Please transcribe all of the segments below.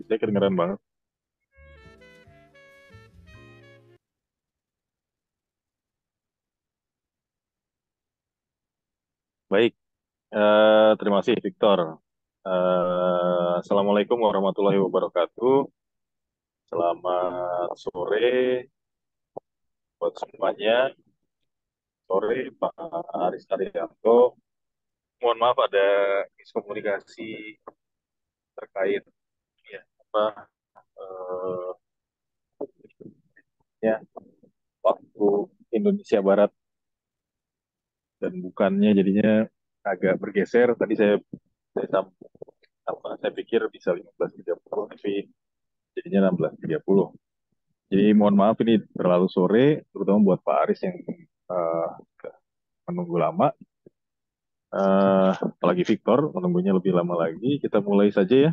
Saya kedengeran banget. Baik, terima kasih Victor. Assalamualaikum warahmatullahi wabarakatuh. Selamat sore buat semuanya. Sore Pak Aris Arianto. Mohon maaf ada miskomunikasi terkait ya apa eh, ya waktu Indonesia Barat dan bukannya jadinya agak bergeser. Tadi saya, saya pikir bisa 15.30 tapi jadinya 16.30. Jadi mohon maaf ini terlalu sore, terutama buat Pak Aris yang eh, menunggu lama. Apalagi Victor menunggunya lebih lama lagi. Kita mulai saja ya.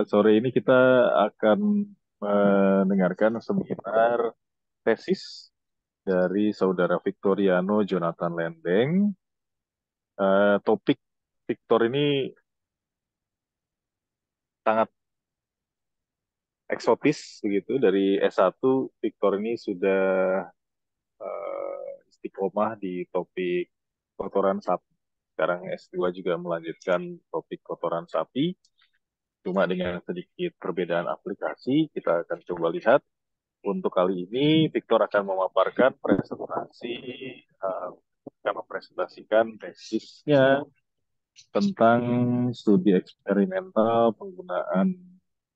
Sore ini kita akan mendengarkan seminar tesis dari Saudara Victoriano Jonathan Lendeng. Topik Victor ini sangat eksotis begitu. Dari S1 Victor ini sudah istiqomah di topik kotoran sapi. Sekarang S2 juga melanjutkan topik kotoran sapi, cuma dengan sedikit perbedaan aplikasi. Kita akan coba lihat. Untuk kali ini, Victor akan memaparkan presentasi, akan mempresentasikan tesisnya tentang studi eksperimental penggunaan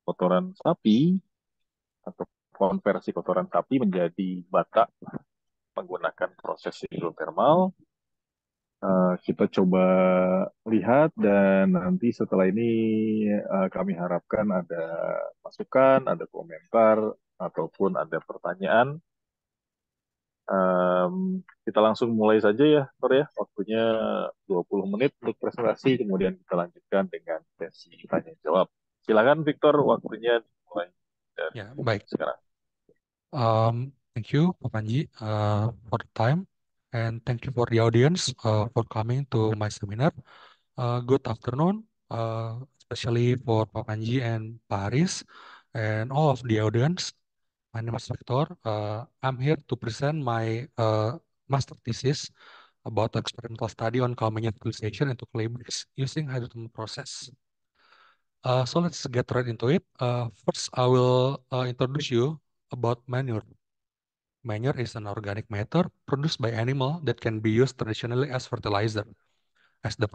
kotoran sapi atau konversi kotoran sapi menjadi bata menggunakan proses hidrotermal. Kita coba lihat dan nanti setelah ini kami harapkan ada masukan, ada komentar, ataupun ada pertanyaan. Kita langsung mulai saja ya, Tor ya. Waktunya 20 menit untuk presentasi, kemudian kita lanjutkan dengan sesi tanya jawab. Silakan Victor, waktunya mulai dari Ya, baik. sekarang. Thank you, Pak Panji, for the time, and thank you for the audience for coming to my seminar. Good afternoon, especially for Pak Panji and Pak Haris, and all of the audience. My name is Victor. I'm here to present my master thesis about experimental study on coal manure utilization into clay bricks using hydrothermal process. So let's get right into it. First, I will introduce you about manure. Manure is an organic matter produced by animal that can be used traditionally as fertilizer. As the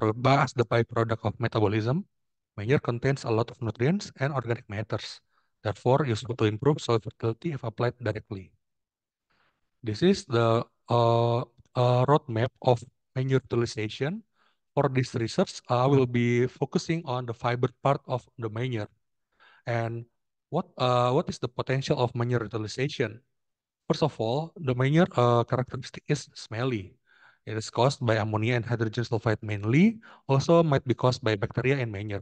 byproduct of metabolism, manure contains a lot of nutrients and organic matters, therefore useful to improve soil fertility if applied directly. This is the roadmap of manure utilization. For this research, I will be focusing on the fiber part of the manure and what is the potential of manure utilization. First of all, the manure characteristic is smelly. It is caused by ammonia and hydrogen sulfide mainly, also might be caused by bacteria in manure.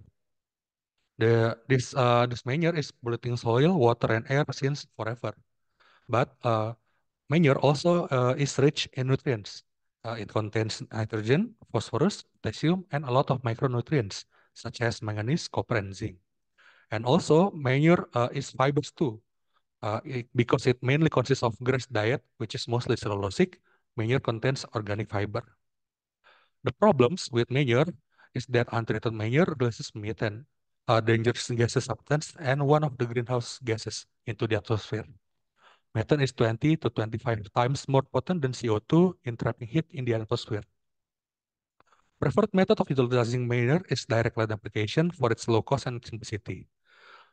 This manure is polluting soil, water, and air since forever. But manure also is rich in nutrients. It contains nitrogen, phosphorus, potassium, and a lot of micronutrients such as manganese, copper, and zinc. And also, manure is fibers too. Because it mainly consists of grass diet, which is mostly cellulosic, manure contains organic fiber. The problems with manure is that untreated manure releases methane, a dangerous gaseous substance, and one of the greenhouse gases into the atmosphere. Methane is 20 to 25 times more potent than CO2 in trapping heat in the atmosphere. Preferred method of utilizing manure is direct land application for its low cost and simplicity.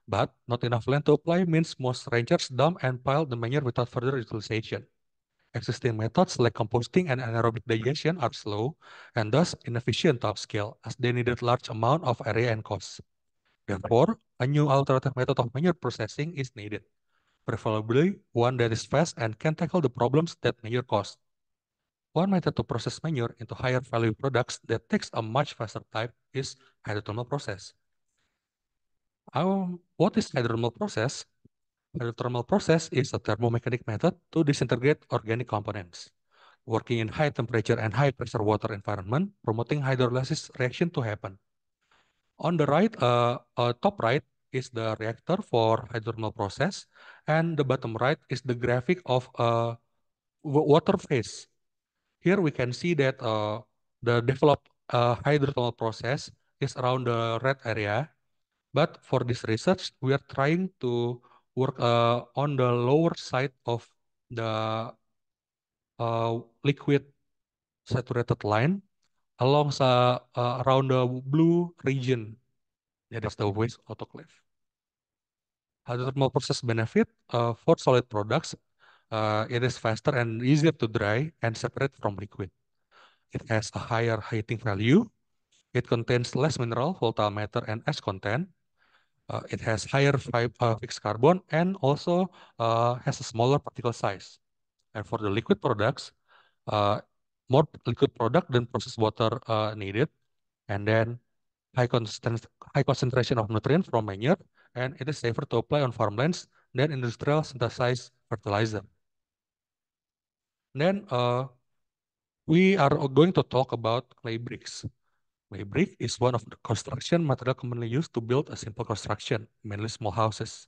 But not enough land to apply means most ranchers dump and pile the manure without further utilization. Existing methods like composting and anaerobic digestion are slow and thus inefficient to upscale as they needed large amount of area and cost. Therefore, a new alternative method of manure processing is needed, preferably one that is fast and can tackle the problems that manure cause. One method to process manure into higher value products that takes a much faster time is hydrothermal process. What is hydrothermal process? Hydrothermal process is a thermomechanic method to disintegrate organic components, working in high temperature and high pressure water environment, promoting hydrolysis reaction to happen. On the right, top right, is the reactor for hydrothermal process, and the bottom right is the graphic of a water phase. Here we can see that the developed hydrothermal process is around the red area. But for this research, we are trying to work on the lower side of the liquid saturated line around the blue region. That is the waste autoclave. Hydrothermal process benefit for solid products. It is faster and easier to dry and separate from liquid. It has a higher heating value. It contains less mineral, volatile matter, and ash content. It has higher fixed carbon and also has a smaller particle size. And for the liquid products, uh, more liquid product than processed water needed, and then high high concentration of nutrients from manure, and it is safer to apply on farmlands than industrial synthesized fertilizer. Then we are going to talk about clay bricks. Clay brick is one of the construction material commonly used to build a simple construction, mainly small houses.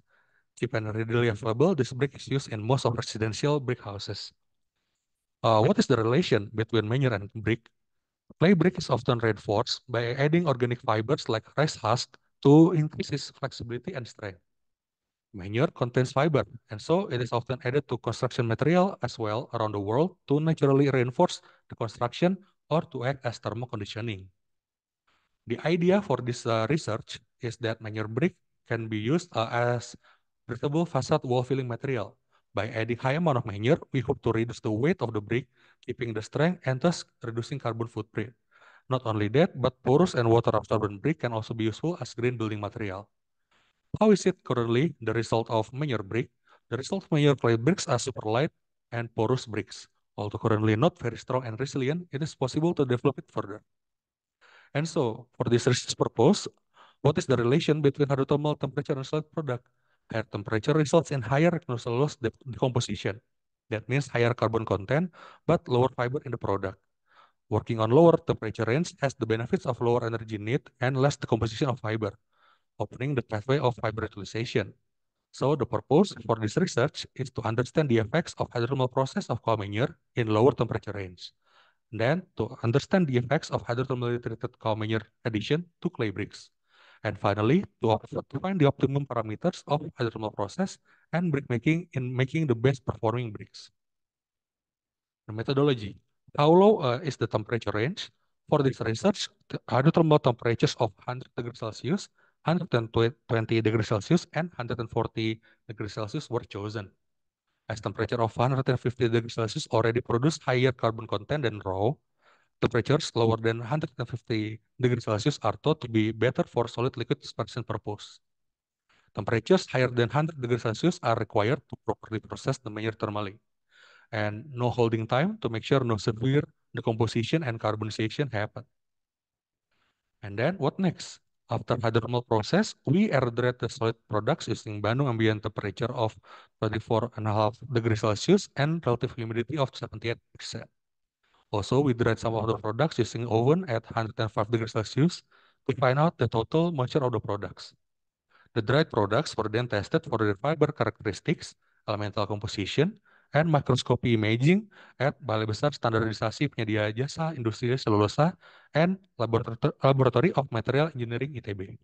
Cheap and readily available, this brick is used in most of residential brick houses. What is the relation between manure and brick? Clay brick is often reinforced by adding organic fibers like rice husk to increase its flexibility and strength. Manure contains fiber, and so it is often added to construction material as well around the world to naturally reinforce the construction or to act as thermal conditioning. The idea for this research is that manure brick can be used as breathable facade wall filling material. By adding high amount of manure, we hope to reduce the weight of the brick, keeping the strength and thus reducing carbon footprint. Not only that, but porous and water absorbent brick can also be useful as green building material. How is it currently the result of manure brick? The result of manure clay bricks are super light and porous bricks. Although currently not very strong and resilient, it is possible to develop it further. And so, for this research purpose, what is the relation between hydrothermal temperature and solid product? Higher temperature results in higher cellulose decomposition. That means higher carbon content, but lower fiber in the product. Working on lower temperature range has the benefits of lower energy need and less decomposition of fiber, opening the pathway of fiber utilization. So the purpose for this research is to understand the effects of hydrothermal process of coal manure in lower temperature range. Then to understand the effects of hydrothermally treated coal manure addition to clay bricks. And finally, to find the optimum parameters of hydrothermal process and brick making in making the best performing bricks. The methodology. How low is the temperature range? For this research, the hydrothermal temperatures of 100 degrees Celsius, 120 degrees Celsius, and 140 degrees Celsius were chosen. As temperature of 150 degrees Celsius already produce higher carbon content than raw, temperatures lower than 150 degrees Celsius are thought to be better for solid liquid dispersion purpose. Temperatures higher than 100 degrees Celsius are required to properly process the manure thermally, and no holding time to make sure no severe decomposition and carbonization happen. And then what next? After hydrothermal process, we aerate the solid products using Bandung ambient temperature of 24.5 degrees Celsius and relative humidity of 78%. Also, we dried some of the products using oven at 105 degrees Celsius to find out the total moisture of the products. The dried products were then tested for their fiber characteristics, elemental composition, and microscopy imaging at Balai Besar Standarisasi Penyedia Jasa Industri Selulosa and Laboratory of Material Engineering ITB.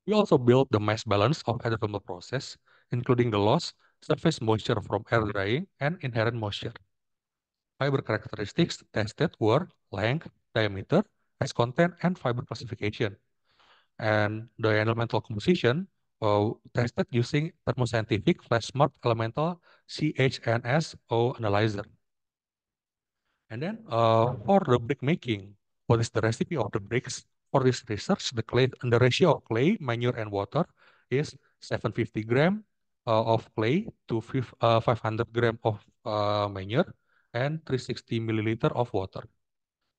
We also built the mass balance of hydrothermal process, including the loss, surface moisture from air drying, and inherent moisture. Fiber characteristics tested were length, diameter, size content, and fiber classification. And the elemental composition tested using thermoscientific flash smart elemental CHNSO analyzer. And then for the brick making, what is the recipe of the bricks? For this research, the ratio of clay, manure, and water is 750 gram of clay to 500 gram of manure and 360 milliliter of water.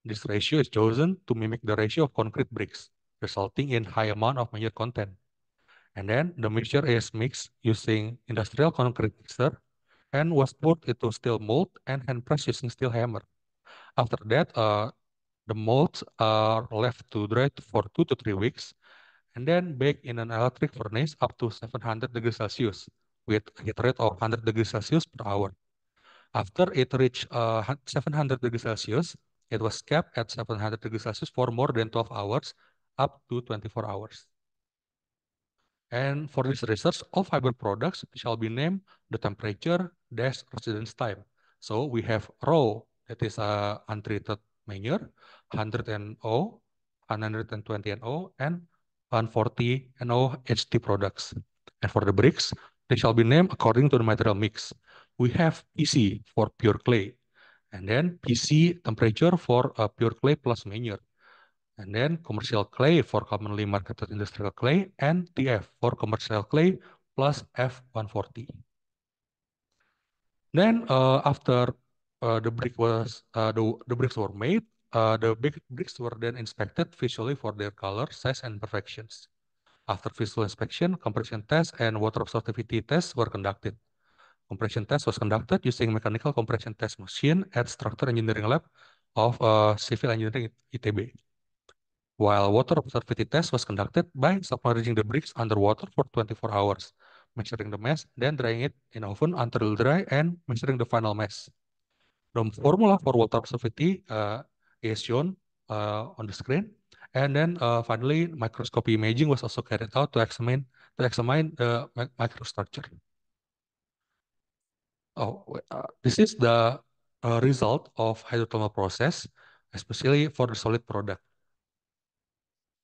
This ratio is chosen to mimic the ratio of concrete bricks, resulting in high amount of manure content. And then the mixture is mixed using industrial concrete mixer and was put into steel mold and hand pressed using steel hammer. After that, the molds are left to dry for 2 to 3 weeks, and then bake in an electric furnace up to 700 degrees Celsius with a heat rate of 100 degrees Celsius per hour. After it reached 700 degrees Celsius, it was kept at 700 degrees Celsius for more than 12 hours, up to 24 hours. And for this research, all fiber products shall be named the temperature dash residence time. So we have raw, that is untreated manure, 100 NO, 120 NO, and 140 NO HT products. And for the bricks, they shall be named according to the material mix. We have PC for pure clay, and then PC temperature for pure clay plus manure, and then commercial clay for commonly marketed industrial clay, and TF for commercial clay plus F140. Then after the bricks were made, the big bricks were then inspected visually for their color, size, and imperfections. After visual inspection, compression tests and water absorptivity tests were conducted. Compression test was conducted using mechanical compression test machine at Structural Engineering Lab of Civil Engineering ITB. While water absorptivity test was conducted by submerging the bricks underwater for 24 hours, measuring the mass, then drying it in oven until dry, and measuring the final mass. The formula for water absorptivity is shown on the screen. And then finally, microscopy imaging was also carried out to examine the microstructure. This is the result of hydrothermal process, especially for the solid product.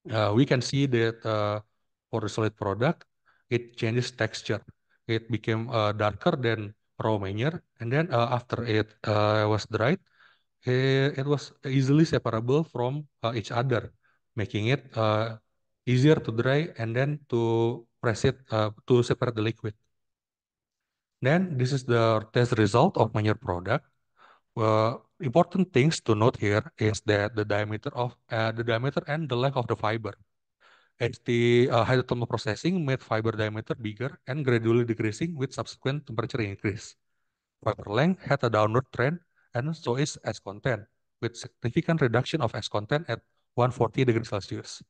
We can see that for the solid product, it changes texture. It became darker than raw manure, and then after it was dried, it was easily separable from each other, making it easier to dry and then to press it to separate the liquid. Then this is the test result of manure product. Important things to note here is that the diameter and the length of the fiber. As the hydrothermal processing made fiber diameter bigger and gradually decreasing with subsequent temperature increase. Fiber length had a downward trend, and so is S content, with significant reduction of S content at 140 degrees Celsius.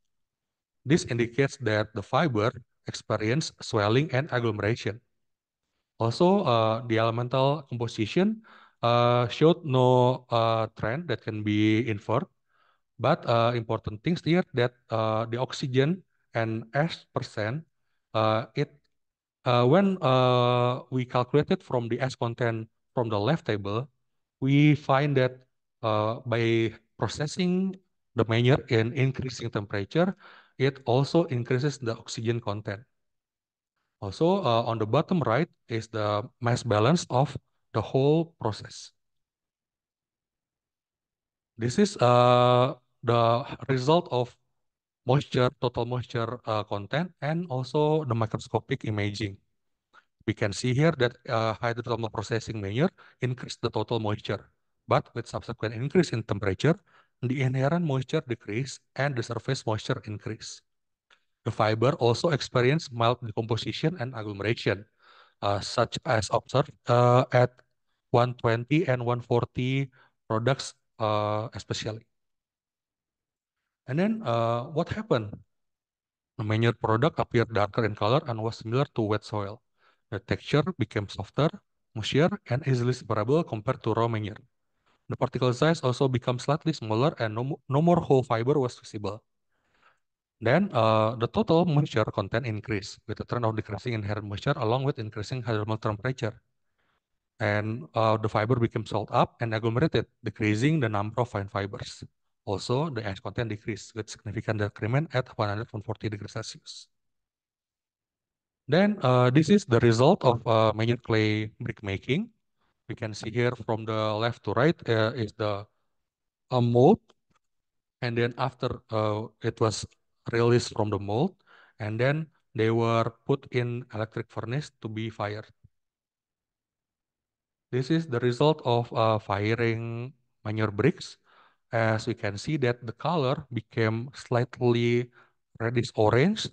This indicates that the fiber experienced swelling and agglomeration. Also, the elemental composition showed no trend that can be inferred. But important things here that the oxygen and S%, when we calculated from the S content from the left table, we find that by processing the manure in increasing temperature, it also increases the oxygen content. Also, on the bottom right is the mass balance of the whole process. This is the result of total moisture content, and also the microscopic imaging. We can see here that hydrothermal processing manure increased the total moisture, but with subsequent increase in temperature, the inherent moisture decrease and the surface moisture increase. The fiber also experienced mild decomposition and agglomeration, such as observed at 120 and 140 products especially. And then what happened? The manure product appeared darker in color and was similar to wet soil. The texture became softer, mushier, and easily separable compared to raw manure. The particle size also became slightly smaller, and no more whole fiber was visible. Then the total moisture content increased with the trend of decreasing inherent moisture along with increasing hydrothermal temperature. And the fiber became swelled up and agglomerated, decreasing the number of fine fibers. Also, the ash content decreased with significant decrement at 140 degrees Celsius. Then this is the result of manure clay brick making. We can see here from the left to right is the mold, and then after it was released from the mold, and then they were put in electric furnace to be fired. This is the result of firing manure bricks. As we can see that the color became slightly reddish orange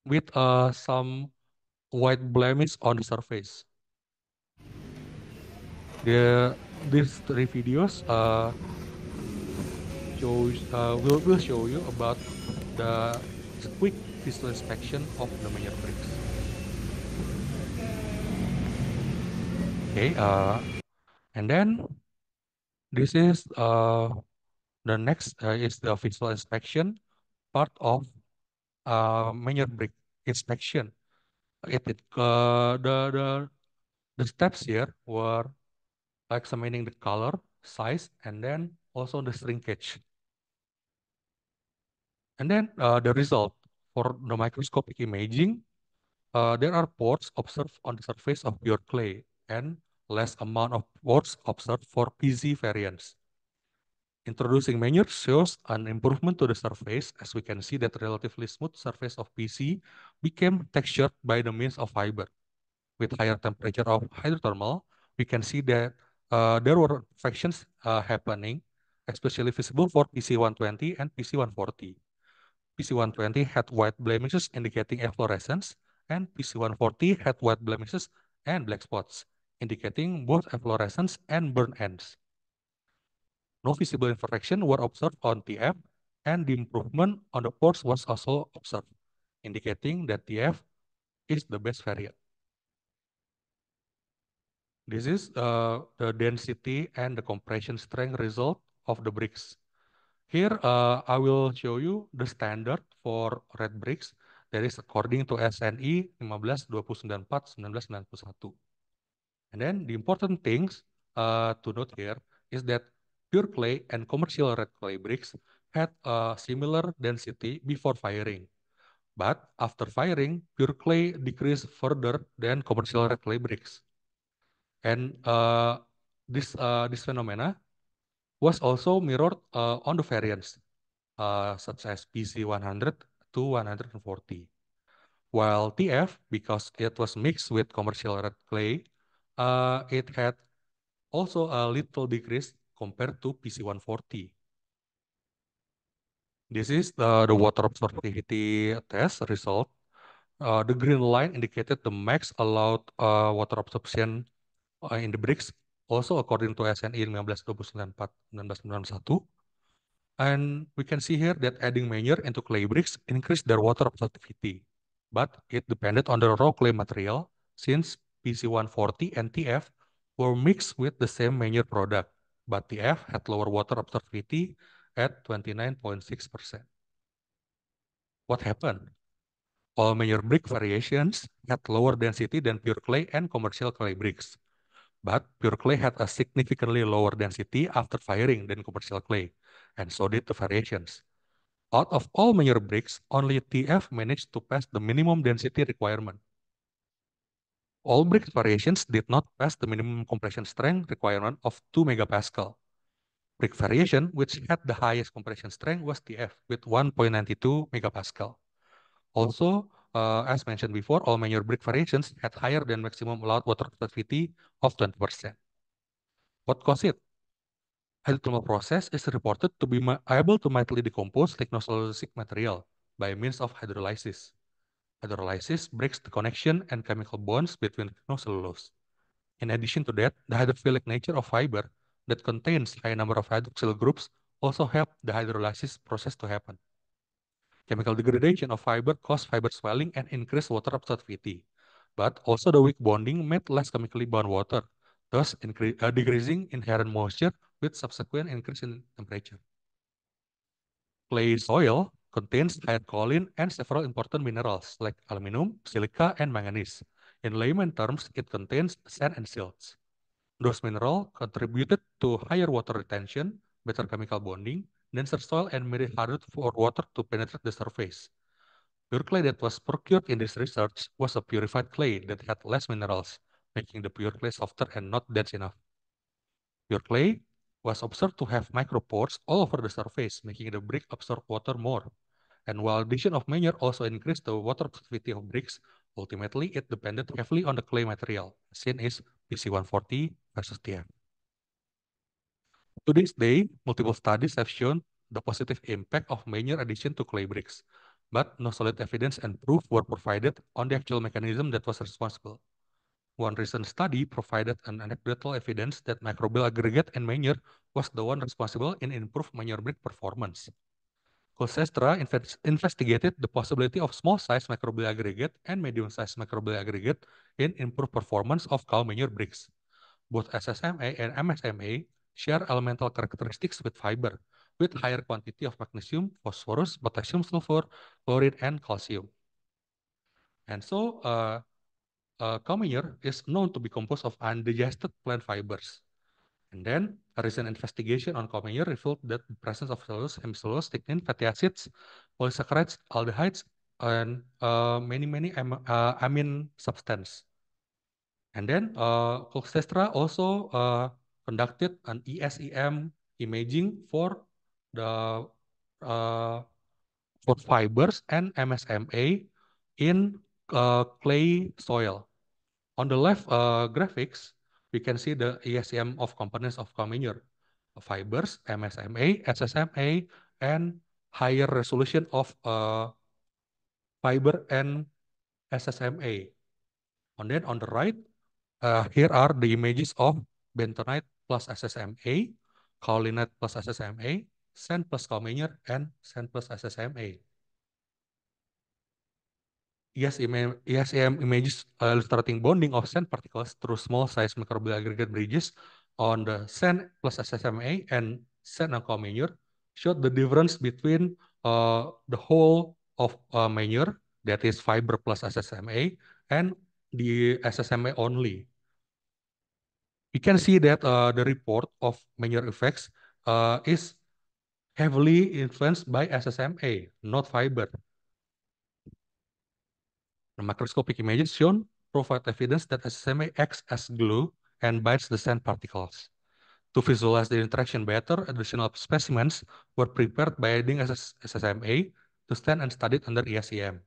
with some white blemish on the surface. These three videos will show you about the quick visual inspection of the major bricks. Okay, and then this is the next is the visual inspection part of major brick inspection. The steps here were examining the color, size, and then also the shrinkage. And then the result for the microscopic imaging, there are pores observed on the surface of pure clay and less amount of pores observed for PZ variants. Introducing Meunier shows an improvement to the surface, as we can see that relatively smooth surface of PC became textured by the means of fiber. With higher temperature of hydrothermal, we can see that there were fractions happening, especially visible for PC120 and PC140. PC120 had white blemishes indicating efflorescence, and PC140 had white blemishes and black spots, indicating both efflorescence and burn ends. No visible imperfection were observed on TF, and the improvement on the pores was also observed, indicating that TF is the best variant. This is the density and the compression strength result of the bricks. Here, I will show you the standard for red bricks. That is according to SNI 15-294-1991. And then the important things to note here is that pure clay and commercial red clay bricks had a similar density before firing. But after firing, pure clay decreased further than commercial red clay bricks. And this phenomena was also mirrored on the variants, such as PC100 to 140. While TF, because it was mixed with commercial red clay, it had also a little decrease compared to PC140. This is the water absorptivity test result. The green line indicated the max allowed water absorption in the bricks, also according to SNI 15-29-1991. And we can see here that adding Meunier into clay bricks increased their water absorptivity, but it depended on the raw clay material since PC140 and TF were mixed with the same Meunier product, but TF had lower water absorptivity at 29.6%. What happened? All Meunier brick variations had lower density than pure clay and commercial clay bricks, but pure clay had a significantly lower density after firing than commercial clay, and so did the variations. Out of all Meunier bricks, only TF managed to pass the minimum density requirement. All brick variations did not pass the minimum compression strength requirement of 2 megapascal. Brick variation, which had the highest compression strength, was TF with 1.92 megapascal. Also, as mentioned before, all Meunier brick variations had higher than maximum allowed water absorptivity of 20%. What caused it? Hydrothermal process is reported to be able to mildly decompose lignocellulosic material by means of hydrolysis. Hydrolysis breaks the connection and chemical bonds between lignocellulose. In addition to that, the hydrophilic nature of fiber that contains high number of hydroxyl groups also help the hydrolysis process to happen. Chemical degradation of fiber caused fiber swelling and increased water absorptivity, but also the weak bonding made less chemically bound water, thus decreasing inherent moisture with subsequent increase in temperature. Clay soil contains higher choline and several important minerals like aluminum, silica, and manganese. In layman terms, it contains sand and silts. Those minerals contributed to higher water retention, better chemical bonding, denser soil, and made it harder for water to penetrate the surface. Pure clay that was procured in this research was a purified clay that had less minerals, making the pure clay softer and not dense enough. Pure clay was observed to have micropores all over the surface, making the brick absorb water more. And while addition of Meunier also increased the water absorptivity of bricks, ultimately it depended heavily on the clay material, seen is PC140 versus TF. To this day, multiple studies have shown the positive impact of Meunier addition to clay bricks, but no solid evidence and proof were provided on the actual mechanism that was responsible. One recent study provided an anecdotal evidence that microbial aggregate in Meunier was the one responsible in improved Meunier brick performance. Colcestra investigated the possibility of small-size microbial aggregate and medium-size microbial aggregate in improved performance of cow manure bricks. Both SSMA and MSMA share elemental characteristics with fiber, with higher quantity of magnesium, phosphorus, potassium, sulfur, chlorine, and calcium. And so, cow manure is known to be composed of undigested plant fibers. And then a recent investigation on cow manure revealed that the presence of cellulose, hemicellulose, lignin, fatty acids, polysaccharides, aldehydes, and many amine substance. And then Colchestra also conducted an ESEM imaging the uh, for fibers and MSMA in clay soil. On the left graphics, we can see the ESM of components of manure, fibers, MSMA, SSMA, and higher resolution of fiber and SSMA. And then on the right, here are the images of bentonite plus SSMA, kaolinite plus SSMA, sand plus manure, and sand plus SSMA. ESM images illustrating bonding of sand particles through small-sized microbial aggregate bridges on the sand plus SSMA and sand and manure showed the difference between the whole of manure, that is fiber plus SSMA, and the SSMA only. We can see that the report of manure effects is heavily influenced by SSMA, not fiber. The microscopic images shown provide evidence that SSMA acts as glue and binds the sand particles. To visualize the interaction better, additional specimens were prepared by adding SSMA to stand and studied under ESEM.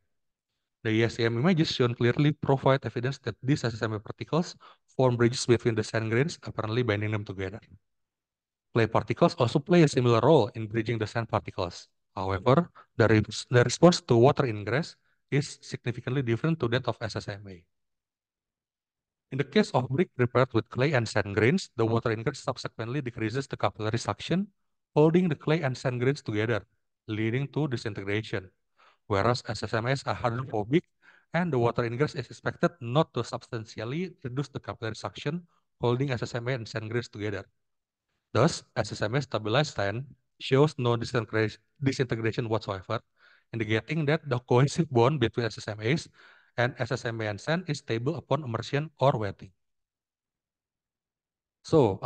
The ESEM images shown clearly provide evidence that these SSMA particles form bridges between the sand grains, apparently binding them together. Clay particles also play a similar role in bridging the sand particles. However, the response to water ingress is significantly different to that of SSMA. In the case of brick prepared with clay and sand grains, the water ingress subsequently decreases the capillary suction, holding the clay and sand grains together, leading to disintegration. Whereas SSMAs are hydrophobic, and the water ingress is expected not to substantially reduce the capillary suction, holding SSMA and sand grains together. Thus, SSMA stabilized sand shows no disintegration whatsoever, indicating that the cohesive bond between SSMAs and SSMA and sand is stable upon immersion or wetting. So,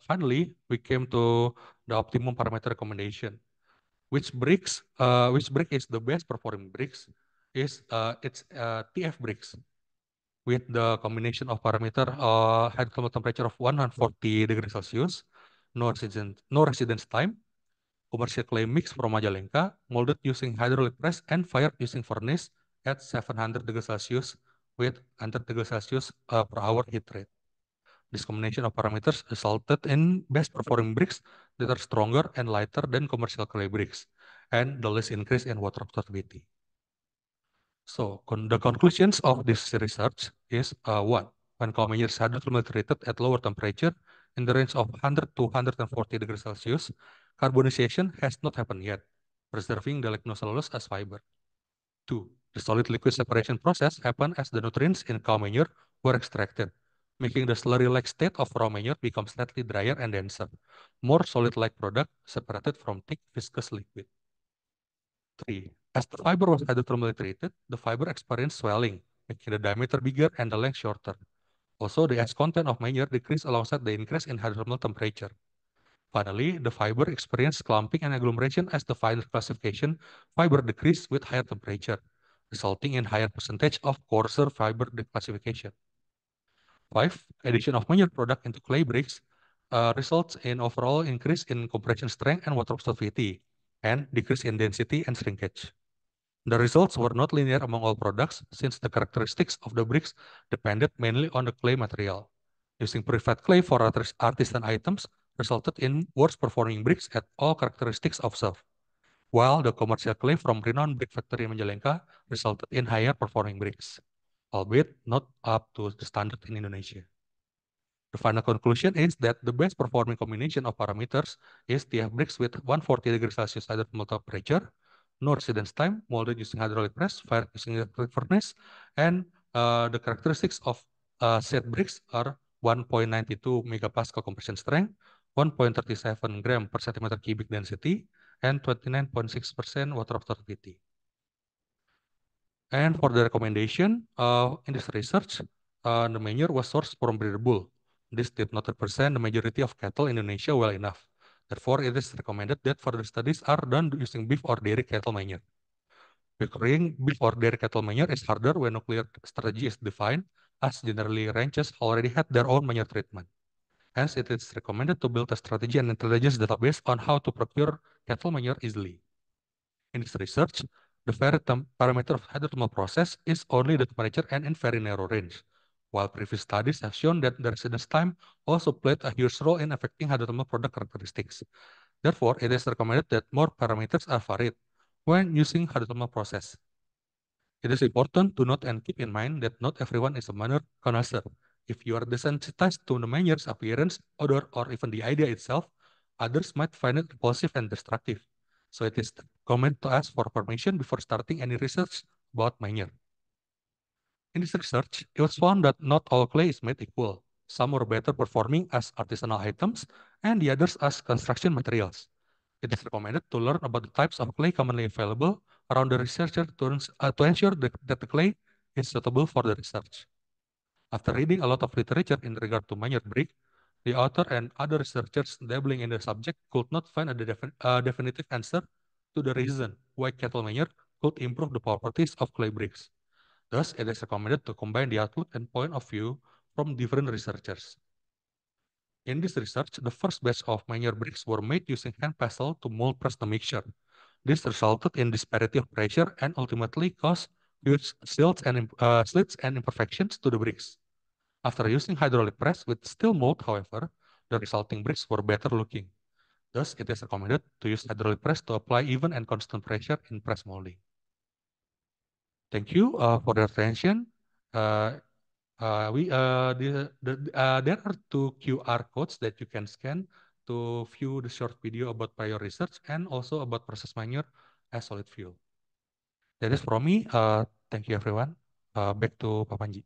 finally we came to the optimum parameter recommendation. Which brick is the best performing bricks? It's TF bricks with the combination of parameter hydrothermal temperature of 140 degrees Celsius, no residence time, commercial clay mix from Majalengka, molded using hydraulic press and fired using furnace at 700 degrees Celsius with 100 degrees Celsius per hour heat rate. This combination of parameters resulted in best performing bricks that are stronger and lighter than commercial clay bricks, and the least increase in water absorbability. So the conclusions of this research is one, when cow manure is hydrothermally treated at lower temperature in the range of 100 to 140 degrees Celsius, carbonization has not happened yet, preserving the lignocellulose as fiber. Two, the solid liquid separation process happened as the nutrients in cow manure were extracted, making the slurry-like state of raw manure become slightly drier and denser, more solid-like product separated from thick viscous liquid. Three, as the fiber was hydrothermally treated, the fiber experienced swelling, making the diameter bigger and the length shorter. Also, the ash content of manure decreased alongside the increase in hydrothermal temperature. Finally, the fiber experienced clumping and agglomeration as the final classification fiber decreased with higher temperature, resulting in higher percentage of coarser fiber declassification. 5. Addition of manure product into clay bricks results in overall increase in compression strength and water absorptivity, and decrease in density and shrinkage. The results were not linear among all products, since the characteristics of the bricks depended mainly on the clay material. Using purified clay for artisan items resulted in worse performing bricks at all characteristics observed, while the commercial clay from renowned brick factory in Majalengka resulted in higher performing bricks, albeit not up to the standard in Indonesia. The final conclusion is that the best performing combination of parameters is TF bricks with 140 degrees Celsius hydrothermal temperature, no residence time, molded using hydraulic press, fired using electric furnace, and the characteristics of set bricks are 1.92 megapascal compression strength, 1.37 gram per centimeter cubic density, and 29.6% water absorbability. And for the recommendation, in this research, the manure was sourced from breeder bull. This did not represent the majority of cattle in Indonesia well enough. Therefore, it is recommended that further studies are done using beef or dairy cattle manure. Procuring beef or dairy cattle manure is harder when no clear strategy is defined, as generally ranches already had their own manure treatment. Hence, it is recommended to build a strategy and intelligence database on how to procure cattle manure easily. In this research, the parameter of hydrothermal process is only the temperature and in very narrow range, while previous studies have shown that the residence time also played a huge role in affecting hydrothermal product characteristics. Therefore, it is recommended that more parameters are varied when using hydrothermal process. It is important to note and keep in mind that not everyone is a manure connoisseur. If you are desensitized to the manure's appearance, odor, or even the idea itself, others might find it repulsive and destructive. So it is recommended to ask for permission before starting any research about manure. In this research, it was found that not all clay is made equal. Some were better performing as artisanal items, and the others as construction materials. It is recommended to learn about the types of clay commonly available around the researcher to ensure that the clay is suitable for the research. After reading a lot of literature in regard to manure brick, the author and other researchers dabbling in the subject could not find a definitive answer to the reason why cattle manure could improve the properties of clay bricks. Thus, it is recommended to combine the outlook and point of view from different researchers. In this research, the first batch of manure bricks were made using hand pestle to mold press the mixture. This resulted in disparity of pressure and ultimately caused huge slits and imperfections to the bricks. After using hydraulic press with steel mold, however, the resulting bricks were better looking. Thus, it is recommended to use hydraulic press to apply even and constant pressure in press molding. Thank you for your attention. Uh, there are two QR codes that you can scan to view the short video about prior research and also about process manure as solid fuel. That is from me. Thank you, everyone. Back to Pak Panji.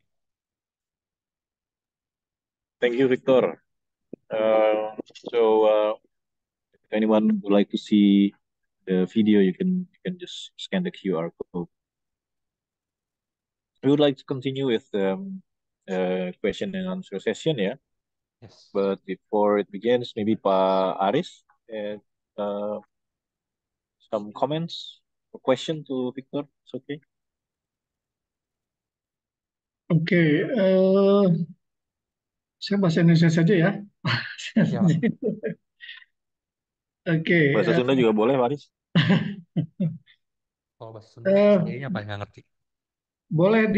Thank you, Victor. So, if anyone would like to see the video, you can just scan the QR code. We would like to continue with question and answer session, yeah. Yes. But before it begins, maybe Pak Aris, and uh, some comments or question to Victor. It's okay. Oke, saya bahasa Indonesia saja ya. Ya, Pak. Oke, Bahasa Sunda juga boleh, Pak Aris. Kalau bahasa Sunda, eh, kayaknya Pak nggak ngerti. boleh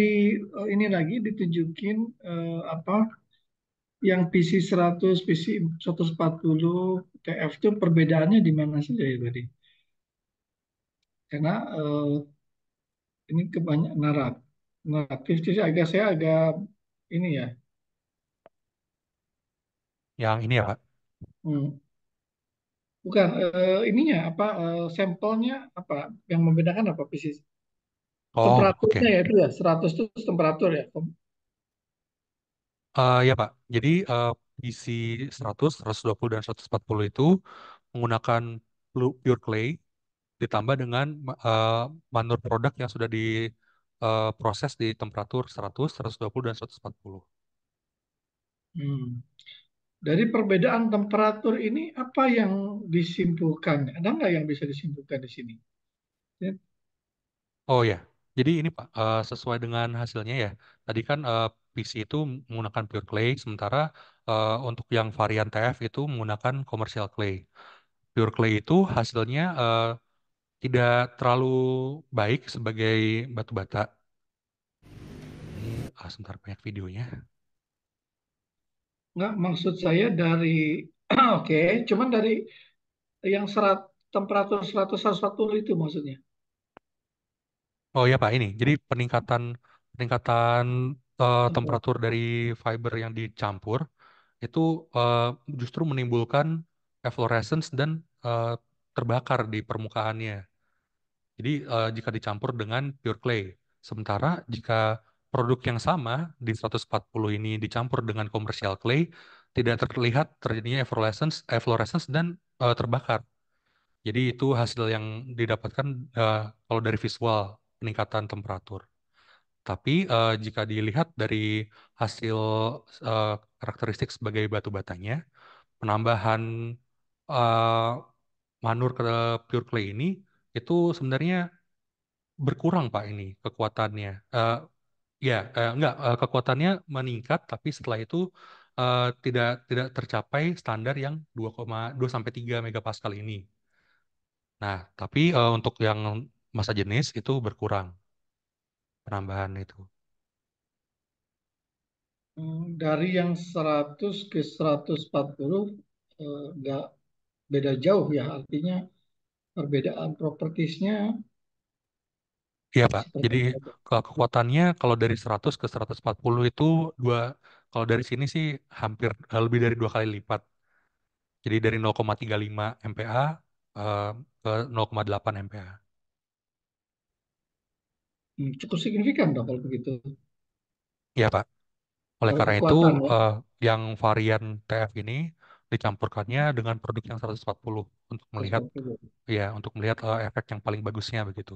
ini lagi ditunjukin apa yang PC 100, PC 140, TF itu perbedaannya di mana saja ya tadi? Karena ini kebanyakan naratif, jadi saya agak ini ya. Yang ini ya, Pak. hmm, Bukan ininya apa sampelnya apa yang membedakan apa PC Oh, oke. temperaturnya ya itu ya 100 itu temperatur ya. Ya, Pak. Jadi PC 100, 120, dan 140 itu menggunakan pure clay ditambah dengan manure produk yang sudah diproses di temperatur 100, 120, dan 140. Hmm. Dari perbedaan temperatur ini apa yang disimpulkan? Ada nggak yang bisa disimpulkan di sini? Ya. Oh ya, jadi ini Pak, sesuai dengan hasilnya ya. Tadi kan PC itu menggunakan pure clay, sementara untuk yang varian TF itu menggunakan commercial clay. Pure clay itu hasilnya tidak terlalu baik sebagai batu bata. Ini sebentar banyak videonya. Nggak, maksud saya dari oke, cuman dari yang temperatur 100 140 itu maksudnya. Oh ya Pak, ini. Jadi peningkatan peningkatan temperatur Temperatur. dari fiber yang dicampur itu uh, justru menimbulkan efflorescence dan terbakar di permukaannya. Jadi jika dicampur dengan pure clay. Sementara jika produk yang sama di 140 ini dicampur dengan commercial clay, tidak terlihat terjadinya efflorescence dan terbakar. Jadi itu hasil yang didapatkan kalau dari visual peningkatan temperatur. Tapi jika dilihat dari hasil eh, karakteristik sebagai batu batanya, penambahan eh, manur ke pure clay ini itu sebenarnya berkurang Pak ini kekuatannya. Ya, enggak, kekuatannya meningkat, tapi setelah itu tidak tidak tercapai standar yang 2,2 sampai 3 megapascal ini. Nah, tapi untuk yang masa jenis itu berkurang penambahan itu. Dari yang 100 ke 140 nggak beda jauh ya, artinya perbedaan propertisnya Iya Pak, seperti jadi apa? kekuatannya kalau dari 100 ke 140 itu dua, kalau dari sini sih hampir lebih dari 2 kali lipat. Jadi dari 0,35 MPa eh, ke 0,8 MPa. Cukup signifikan dong kalau begitu. Iya Pak. Oleh Kalau karena itu, kekuatan ya, eh, yang varian TF ini dicampurkannya dengan produk yang 140 untuk melihat, 140. ya, untuk melihat efek yang paling bagusnya begitu.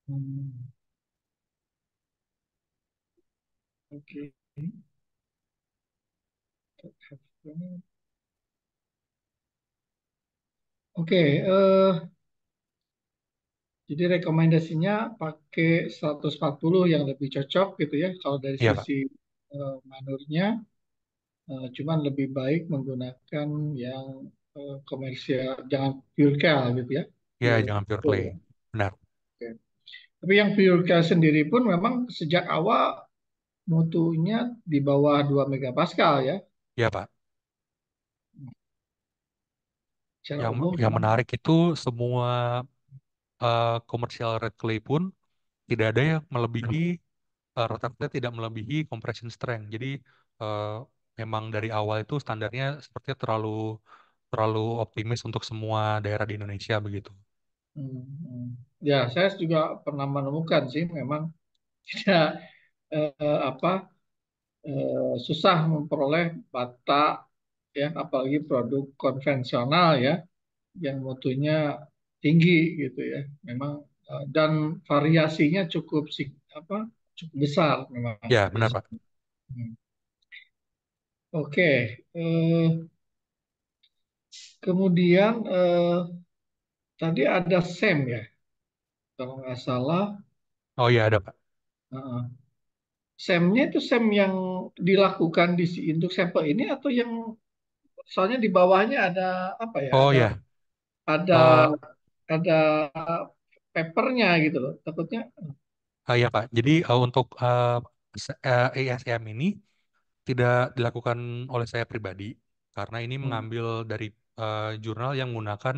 Hmm, oke. Oke, jadi rekomendasinya pakai 140 yang lebih cocok gitu ya, kalau dari Iya Pak. sisi manurnya. Cuman lebih baik menggunakan yang komersial, jangan pure cal gitu ya. Ya, Pure, jangan pure pure clay. ya. Benar. Oke. Tapi yang pure cal sendiri pun memang sejak awal mutunya di bawah 2 megapascal ya. Iya Pak. Secara Yang umum yang memang. menarik itu semua komersial red clay pun tidak ada yang melebihi rata-rata tidak melebihi compression strength. Jadi eh, memang dari awal itu standarnya sepertinya terlalu terlalu optimis untuk semua daerah di Indonesia begitu. Hmm, hmm. Ya, saya juga pernah menemukan sih memang tidak apa susah memperoleh bata ya, apalagi produk konvensional ya yang mutunya tinggi gitu ya. Memang dan variasinya cukup apa cukup besar memang Ya, benar Pak. variasinya. Hmm. Oke, eh, kemudian tadi ada SEM ya, kalau nggak salah. Oh iya ada Pak. SEM-nya itu SEM yang dilakukan untuk sampel ini atau yang soalnya di bawahnya ada apa ya? Oh Ada ya, ada eh ada papernya gitu loh. Takutnya. ya Pak. Jadi untuk ASM ini tidak dilakukan oleh saya pribadi karena ini Hmm, mengambil dari jurnal yang menggunakan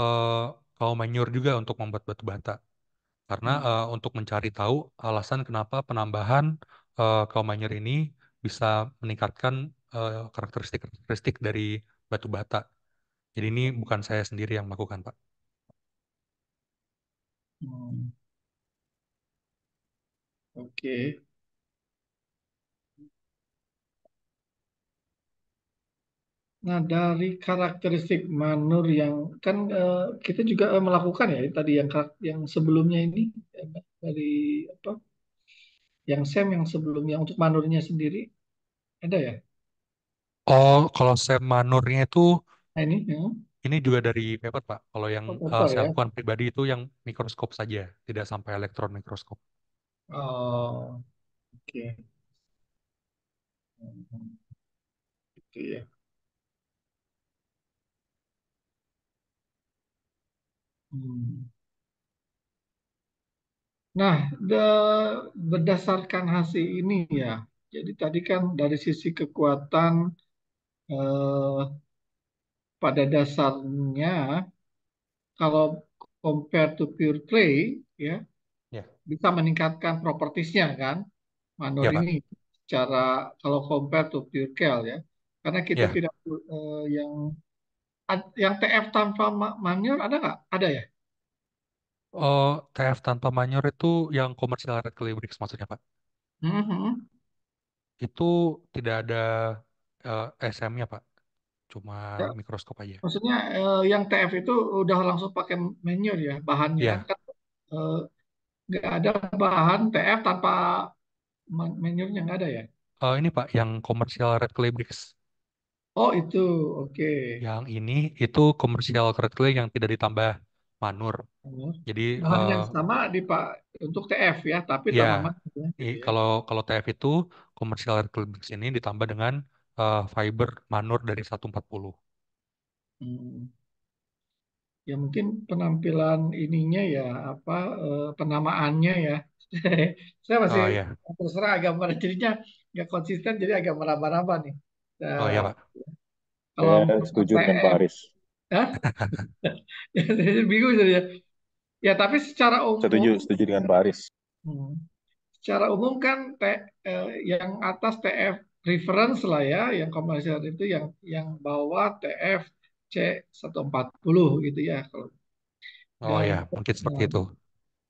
uh, kaum manure juga untuk membuat batu bata. Karena hmm, untuk mencari tahu alasan kenapa penambahan kaum manure ini bisa meningkatkan karakteristik-karakteristik dari batu bata. Jadi ini bukan saya sendiri yang melakukan, Pak. hmm. Oke. Nah, dari karakteristik manur yang kan kita juga melakukan ya tadi yang sebelumnya ini dari apa? Yang SEM yang sebelumnya untuk manurnya sendiri ada ya? Oh, kalau saya manurnya itu Nah, ini ini juga dari paper, Pak. Kalau yang paper saya ya. lakukan pribadi itu yang mikroskop saja, tidak sampai elektron mikroskop. Oh, oke. Gitu ya. Hmm. Nah, berdasarkan hasil ini ya. Jadi tadi kan dari sisi kekuatan eh, pada dasarnya kalau compare to pure clay ya Ya, bisa meningkatkan propertisnya kan manur ya Pak. ini secara kalau compare to pure cal ya. Karena kita Ya, tidak yang yang TF tanpa manure ada nggak? Ada ya? TF tanpa manure itu yang komersial red clay bricks maksudnya Pak. Mhm. Itu tidak ada SM-nya Pak, cuma Ya, mikroskop aja. maksudnya yang TF itu udah langsung pakai manure ya bahannya Ya, kan eh, nggak ada bahan TF tanpa manure-nya nggak ada ya? ini Pak yang komersial red clay bricks. Oh itu, oke. Yang ini itu komersial red clay yang tidak ditambah manur. Oh, Jadi bahan yang sama di Pak untuk TF ya, tapi ya, tambah manure gitu ya. kalau kalau TF itu komersial red clay bricks ini ditambah dengan fiber manur dari 140. Hmm. Ya mungkin penampilan ininya ya apa penamaannya ya. Saya masih Oh ya, terserah agak jadinya nggak konsisten jadi agak meraba-raba nih. oh ya Nah, Pak. kalau Saya untuk setuju dengan Pak TF, Aris. ya, jadi bingung jadi ya. Ya tapi secara umum, Setuju, setuju dengan Pak Aris. hmm, secara umum kan yang atas TF reference lah ya, yang komersial itu yang bawah TF C140 gitu ya. Oh Dan ya, mungkin seperti nah, itu.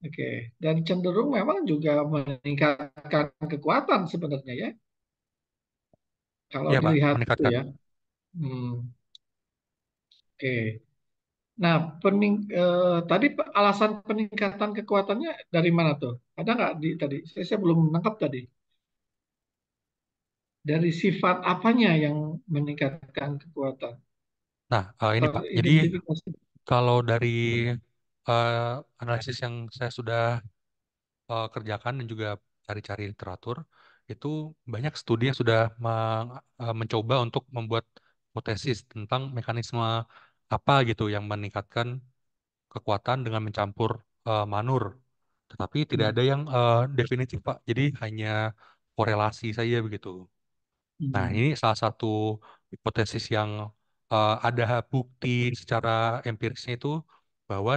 oke, dan cenderung memang juga meningkatkan kekuatan sebenarnya ya, kalau Iya Pak, dilihat itu meningkatkan. ya. Hmm, oke. Nah, tadi alasan peningkatan kekuatannya dari mana tuh? Ada nggak di tadi? Saya belum menangkap tadi. Dari sifat apanya yang meningkatkan kekuatan? Nah, ini Atau Pak, jadi identifikasi? kalau dari eh, analisis yang saya sudah kerjakan dan juga cari-cari literatur, itu banyak studi yang sudah mencoba untuk membuat hipotesis tentang mekanisme apa gitu yang meningkatkan kekuatan dengan mencampur manur. Tetapi tidak Hmm, ada yang definitif Pak, jadi hanya korelasi saja begitu. Nah, hmm, ini salah satu hipotesis yang ada bukti secara empirisnya itu bahwa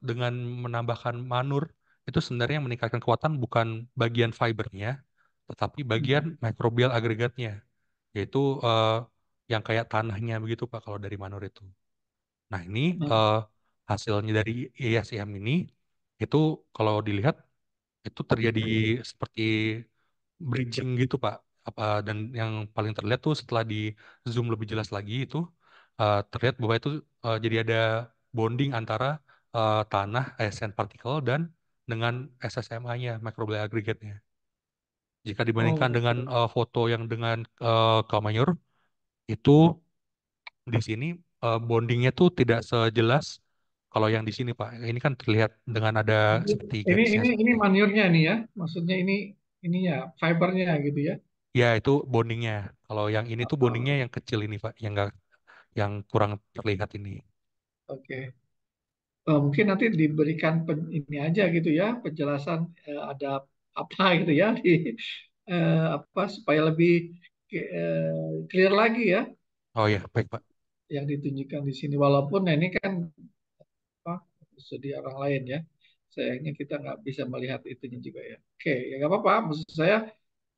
dengan menambahkan manur itu sebenarnya yang meningkatkan kekuatan bukan bagian fibernya, tetapi bagian hmm, mikrobial agregatnya, yaitu yang kayak tanahnya begitu Pak kalau dari manur itu. Nah, ini hmm. eh, hasilnya dari ISIM ini itu kalau dilihat itu terjadi seperti bridging gitu Pak. Dan yang paling terlihat tuh setelah di zoom lebih jelas lagi itu terlihat bahwa itu jadi ada bonding antara tanah sand particle dan dengan SSMA-nya, microbial aggregate-nya. Jika dibandingkan Oh, dengan foto yang dengan Kamanyur, itu di sini bondingnya tuh tidak sejelas kalau yang di sini Pak. Ini kan terlihat dengan ada seperti ini garisnya ini ini seperti ini. maniurnya nih ya, maksudnya ininya fibernya gitu ya. Ya, itu bondingnya. Kalau yang ini tuh bondingnya Oh, yang kecil ini, Pak, yang nggak, yang kurang terlihat ini. oke. Mungkin nanti diberikan ini aja gitu ya, penjelasan ada apa gitu ya di apa supaya lebih clear lagi ya Oh ya, baik, Pak. yang ditunjukkan di sini. Walaupun ini kan apa studi orang lain ya, sayangnya kita nggak bisa melihat itunya juga ya. Oke, ya nggak apa-apa. Maksud saya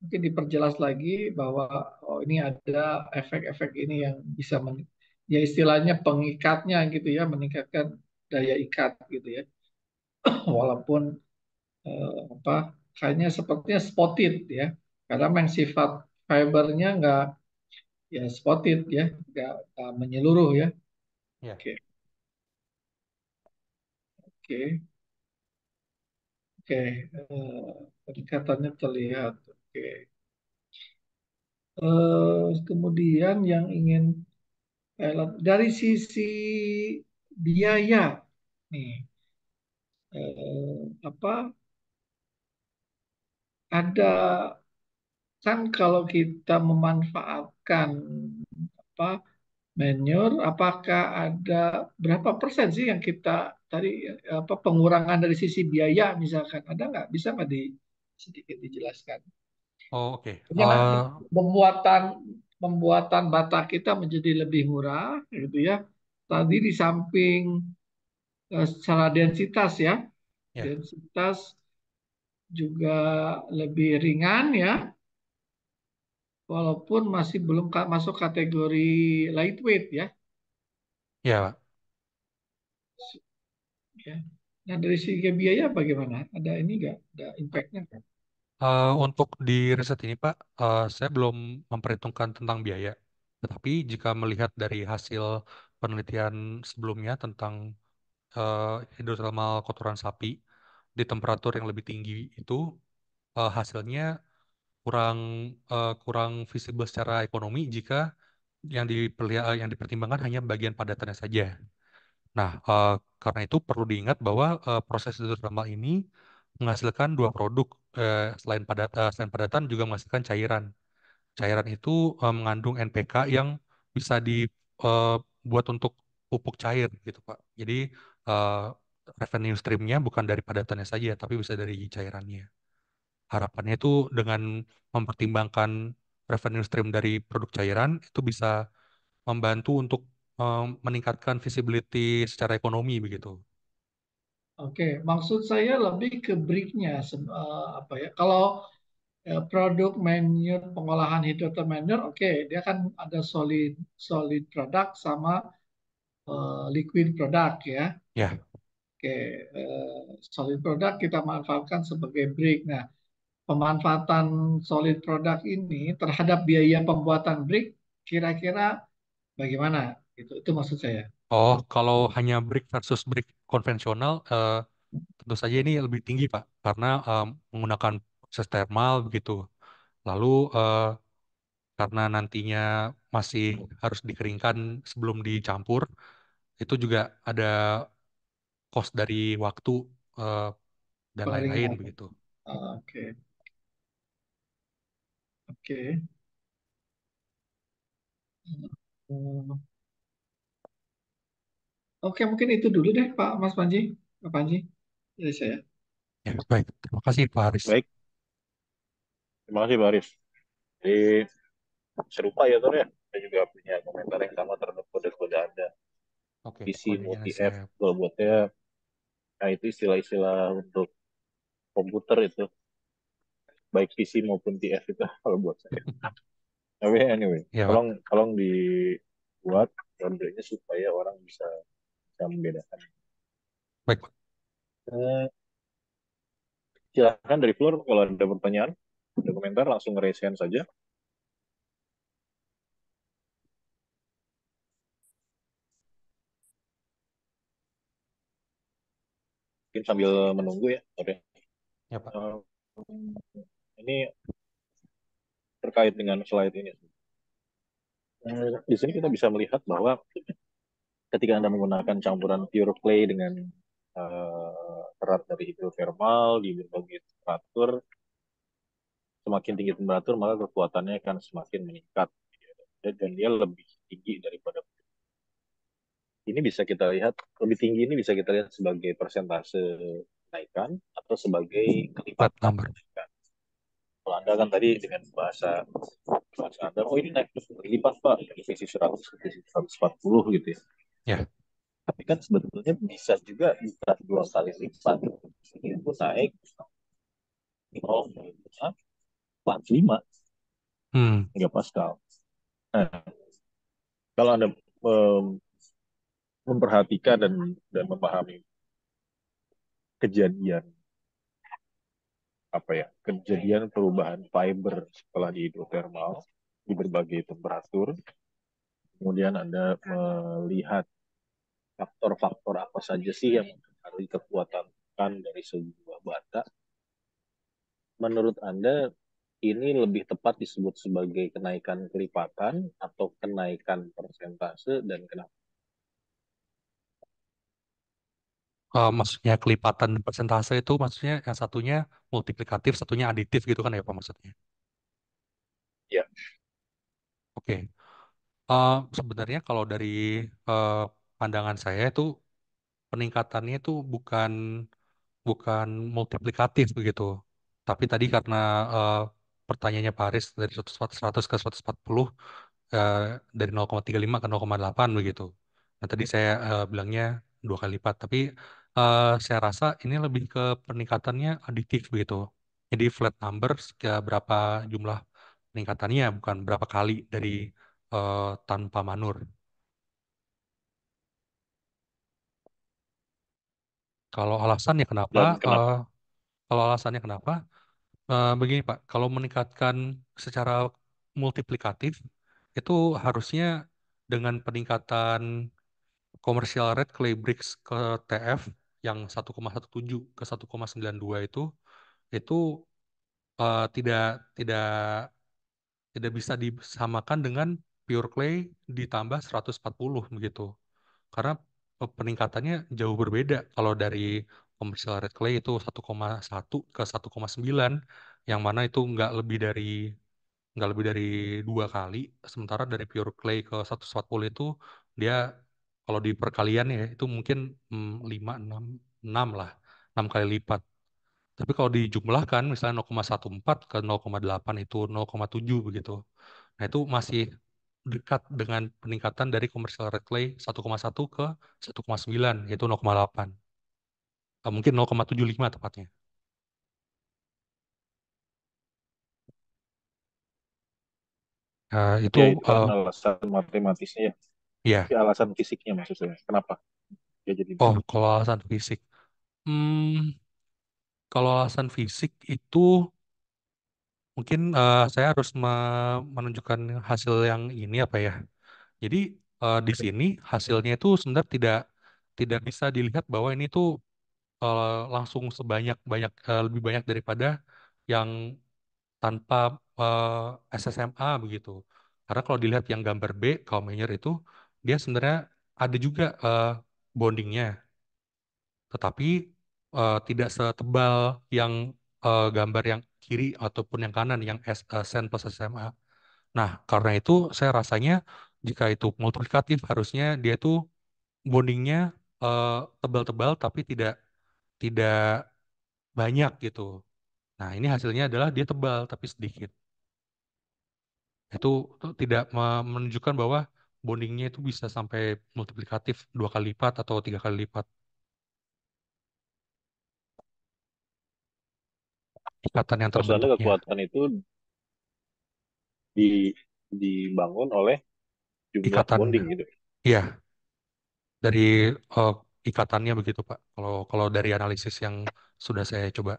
mungkin diperjelas lagi bahwa oh ini ada efek-efek ini yang bisa ya istilahnya pengikatnya gitu ya, meningkatkan daya ikat gitu ya. Walaupun apa kayaknya sepertinya spotted ya karena memang sifat fibernya nggak ya spotted ya nggak menyeluruh ya. Ya. Oke, oke, oke. Peningkatannya terlihat oke. Kemudian yang ingin dari sisi biaya nih apa ada kan kalau kita memanfaatkan apa manure, apakah ada berapa persen sih yang kita tadi apa pengurangan dari sisi biaya misalkan ada nggak? Bisa nggak sedikit dijelaskan? Oh, oke. Artinya nanti pembuatan pembuatan bata kita menjadi lebih murah, gitu ya. Tadi di samping secara densitas ya, Ya. densitas juga lebih ringan ya, walaupun masih belum masuk kategori lightweight ya. Ya, Pak. Ya. Nah, dari segi biaya bagaimana? Ada ini nggak? Ada impact-nya nggak? Untuk di riset ini, Pak, saya belum memperhitungkan tentang biaya. Tetapi jika melihat dari hasil penelitian sebelumnya tentang hidrotermal kotoran sapi di temperatur yang lebih tinggi itu, hasilnya kurang kurang visible secara ekonomi jika yang dipertimbangkan hanya bagian padatannya saja. Nah, karena itu perlu diingat bahwa proses hidrotermal ini menghasilkan dua produk, selain padatan juga menghasilkan cairan. Cairan itu mengandung NPK yang bisa dibuat untuk pupuk cair gitu, Pak. Jadi eh, revenue streamnya bukan dari padatannya saja, tapi bisa dari cairannya. Harapannya itu dengan mempertimbangkan revenue stream dari produk cairan itu bisa membantu untuk meningkatkan visibility secara ekonomi begitu. Oke, maksud saya lebih ke breaknya, apa ya? Kalau produk manure pengolahan hidrotermal manure, oke, dia kan ada solid solid produk sama liquid produk ya. Ya, Oke, solid produk kita manfaatkan sebagai brick. Nah, pemanfaatan solid produk ini terhadap biaya pembuatan brick kira-kira bagaimana? Itu maksud saya. oh kalau hanya brick versus brick konvensional, tentu saja ini lebih tinggi Pak, karena menggunakan proses thermal begitu. Lalu karena nantinya masih harus dikeringkan sebelum dicampur, itu juga ada cost dari waktu eh, dan lain-lain Pengeringan. begitu. Oke, oke. Hmm, Oke, mungkin itu dulu deh Pak Mas Panji. Pak Panji, dari saya. Ya, baik. Terima kasih Pak Haris. Baik, terima kasih Pak Aris. Jadi serupa ya Tor ya. Saya juga punya komentar yang sama terhadap kode-kode Anda. Oke, PC kodenya multi F saya. kalau buatnya, nah itu istilah-istilah untuk komputer itu, baik PC maupun TF itu kalau buat saya. Tapi anyway, Ya Pak. tolong tolong dibuat kondenya supaya orang bisa bisa membedakan. Baik Pak. Eh, Silahkan dari floor kalau ada pertanyaan, ada komentar langsung raise hand saja. Mungkin sambil menunggu ya. Oke. Ya Pak. Eh, ini terkait dengan slide ini. Di sini kita bisa melihat bahwa ketika Anda menggunakan campuran pure clay dengan serat dari hidrotermal di berbagai temperatur, semakin tinggi temperatur maka kekuatannya akan semakin meningkat dan dia lebih tinggi daripada ini bisa kita lihat lebih tinggi ini bisa kita lihat sebagai persentase kenaikan atau sebagai Flat kelipatan number. kenaikan. Kalau Anda kan tadi dengan bahasa Anda, oh ini naik terus berlipat Pak, dari sisi 100 ke sisi 140 gitu ya. Ya. Tapi kan sebetulnya bisa juga bisa dua kali lipat. Itu naik 0,45 Hmm. Pascal. Nah, kalau Anda memperhatikan dan memahami kejadian kejadian perubahan fiber setelah di hidrotermal di berbagai temperatur, kemudian Anda melihat faktor-faktor apa saja sih yang mempengaruhi kekuatan dari sebuah bata. Menurut Anda ini lebih tepat disebut sebagai kenaikan kelipatan atau kenaikan persentase dan kenapa? Maksudnya kelipatan persentase itu maksudnya yang satunya multiplikatif, satunya aditif gitu kan ya Pak maksudnya. Ya, Oke. Sebenarnya kalau dari eh, pandangan saya itu peningkatannya itu bukan bukan multiplikatif begitu. Tapi tadi karena eh, pertanyaannya Pak Haris dari 100 ke 140, eh, dari 0,35 ke 0,8 begitu. Nah, tadi saya bilangnya dua kali lipat, tapi saya rasa ini lebih ke peningkatannya aditif begitu. Jadi flat number berapa jumlah peningkatannya, bukan berapa kali dari tanpa manur. Kalau alasannya kenapa? Dan kenapa? Kalau alasannya kenapa? Begini Pak, kalau meningkatkan secara multiplikatif itu harusnya dengan peningkatan komersial rate clay bricks ke TF yang 1,17 ke 1,92 itu tidak tidak tidak bisa disamakan dengan pure clay ditambah 140 begitu. Karena peningkatannya jauh berbeda. Kalau dari commercial red clay itu 1,1 ke 1,9, yang mana itu nggak lebih dari 2 kali. Sementara dari pure clay ke 140 itu dia kalau di perkalian ya itu mungkin 5, 6, 6 lah, 6 kali lipat. Tapi kalau dijumlahkan misalnya 0,14 ke 0,8 itu 0,7 begitu. Nah, itu masih dekat dengan peningkatan dari commercial red clay 1,1 ke 1,9 yaitu 0,8. Mungkin 0,75 tepatnya. Itu Ya itu kan alasan matematisnya ya. ya. Ya, alasan fisiknya maksud saya. Kenapa dia jadi Oh, begitu? kalau alasan fisik. Hmm, kalau alasan fisik itu mungkin saya harus menunjukkan hasil yang ini apa ya. Jadi di sini hasilnya itu sebenarnya tidak tidak bisa dilihat bahwa ini tuh langsung lebih banyak daripada yang tanpa SSMA begitu. Karena kalau dilihat yang gambar B, kaum Meyer itu dia sebenarnya ada juga bondingnya, tetapi tidak setebal yang gambar yang kiri ataupun yang kanan yang Sen plus SMA. Nah, karena itu saya rasanya jika itu multiplikatif harusnya dia tuh bondingnya eh, tebal-tebal tapi tidak tidak banyak gitu. Nah, ini hasilnya adalah dia tebal tapi sedikit. Itu tidak menunjukkan bahwa bondingnya itu bisa sampai multiplikatif 2 kali lipat atau 3 kali lipat ikatan yang Maksud Anda terbentuknya. kekuatan itu di, dibangun oleh jumlah Ikatan, bonding gitu. ya dari eh, ikatannya begitu Pak. Kalau kalau dari analisis yang sudah saya coba.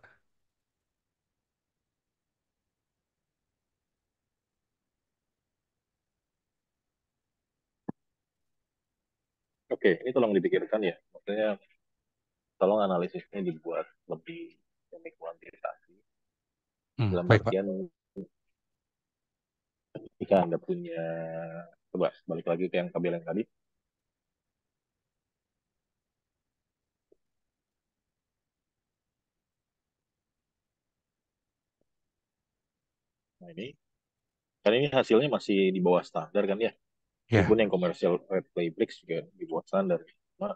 Oke, ini tolong dipikirkan ya. Maksudnya tolong analisisnya dibuat lebih semi kuantitatif. Dalam Baik Pak. artian jika Anda punya, coba balik lagi ke yang tabel yang tadi. Nah ini, kan ini hasilnya masih di bawah standar kan ya. Ya, Meskipun yang komersial red play bricks juga di bawah standar. Nah,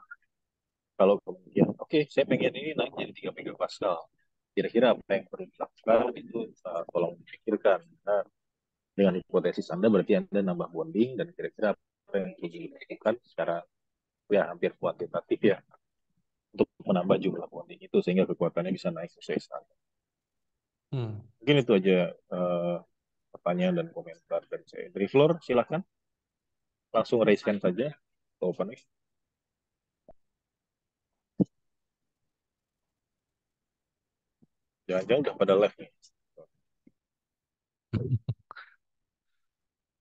kalau kemudian, oke, saya pengen ini naik jadi 3 megapascal. Kira-kira apa yang perlu dilakukan itu tolong dipikirkan. Nah, dengan hipotesis Anda berarti Anda nambah bonding dan kira-kira apa yang perlu dilakukan secara ya hampir kuantitatif ya untuk menambah jumlah bonding itu sehingga kekuatannya bisa naik sesuai standar. hmm. Mungkin itu aja uh, pertanyaan dan komentar dari saya. Dari floor, silakan langsung raise hand saja. Open. Jangan-jangan udah pada live nih.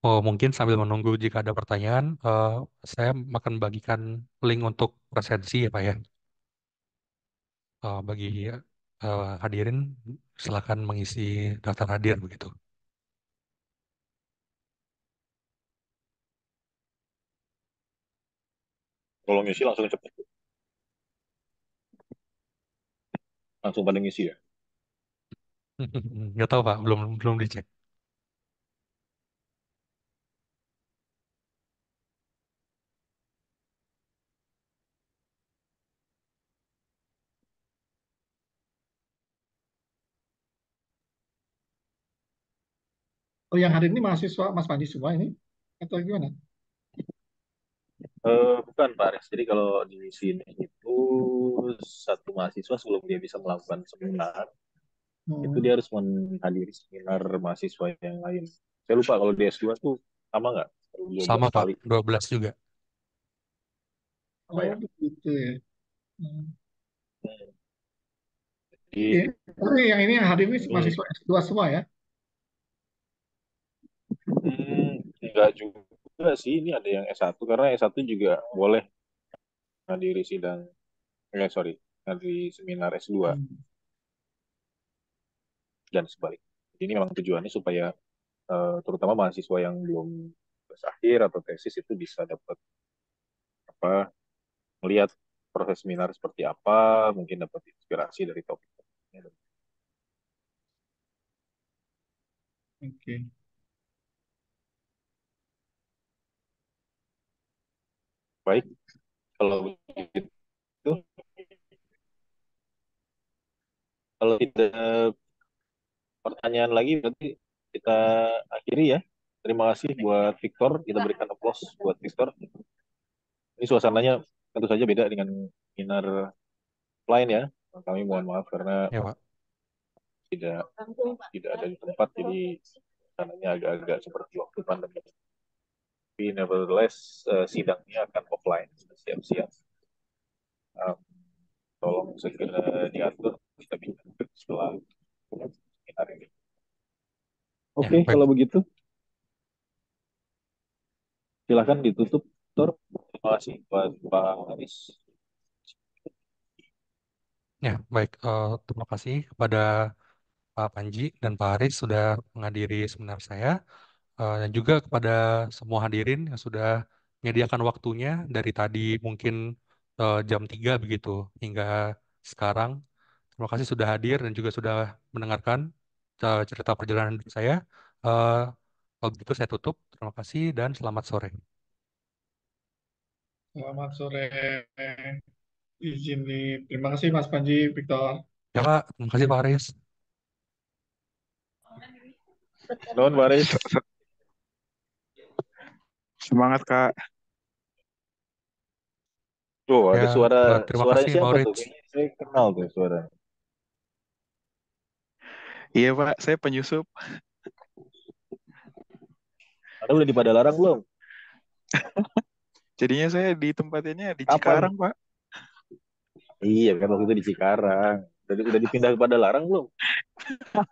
Oh, mungkin sambil menunggu jika ada pertanyaan, saya akan bagikan link untuk presensi ya Pak ya. Bagi hadirin, silakan mengisi daftar hadir begitu. Kalau ngisi langsung cepet. Langsung pada ngisi ya. Nggak tahu Pak, belum belum dicek. Oh, yang hari ini mahasiswa Mas Pandi semua ini atau gimana? Bukan Pak Ares. Jadi kalau di sini itu satu mahasiswa sebelum dia bisa melakukan seminar, itu dia Hmm. harus menghadiri seminar mahasiswa yang lain. Saya lupa kalau di S2 tuh sama nggak? 12 Sama Pak, kali. 12 juga. Sama Oh ya? begitu ya. Hmm. Hmm. Oke. Jadi, Tapi yang ini yang hadir ini hmm, mahasiswa S2 semua ya? enggak juga sih, ini ada yang S1, karena S1 juga boleh menghadiri sidang, sorry, menghadiri seminar S2 Hmm. dan sebaliknya. Jadi ini memang tujuannya supaya terutama mahasiswa yang belum tugas akhir atau tesis itu bisa dapat apa melihat proses seminar seperti apa, mungkin dapat inspirasi dari topik-topiknya. Oke. Baik, kalau begitu, kalau tidak pertanyaan lagi, berarti kita akhiri ya. Terima kasih buat Victor, kita berikan aplaus buat Victor. Ini suasananya tentu saja beda dengan seminar lain ya. Kami mohon maaf karena Ya Pak. tidak tidak ada di tempat, jadi suasananya agak-agak seperti waktu pandemi. Tapi nevertheless, sidangnya akan offline, siap-siap. Um, Tolong segera diatur, kita bisa setelah seminar ini. Ya, Oke, baik. kalau begitu silakan ditutup, Tor. Terima kasih buat Pak Haris. Ya, baik. Terima kasih kepada Pak Panji dan Pak Haris sudah menghadiri seminar saya. Dan juga kepada semua hadirin yang sudah menyediakan waktunya dari tadi mungkin jam 3 begitu hingga sekarang. Terima kasih sudah hadir dan juga sudah mendengarkan cerita perjalanan hidup saya. Eh, Kalau begitu saya tutup. Terima kasih dan selamat sore. Selamat sore. Izin nih. Terima kasih Mas Panji, Victor. Ya Pak, terima kasih Pak Haris. Nuhun, Pak Haris. Semangat Kak. Tuh, Ya, ada terima suaranya kasih siapa tuh? Maurits. Kayaknya saya kenal tuh suara. Iya Pak, saya penyusup. Anda udah di Padalarang belum? Jadinya saya di tempatnya di Kapan? Cikarang Pak. Iya kan waktu itu di Cikarang. Udah dipindah ke Padalarang belum?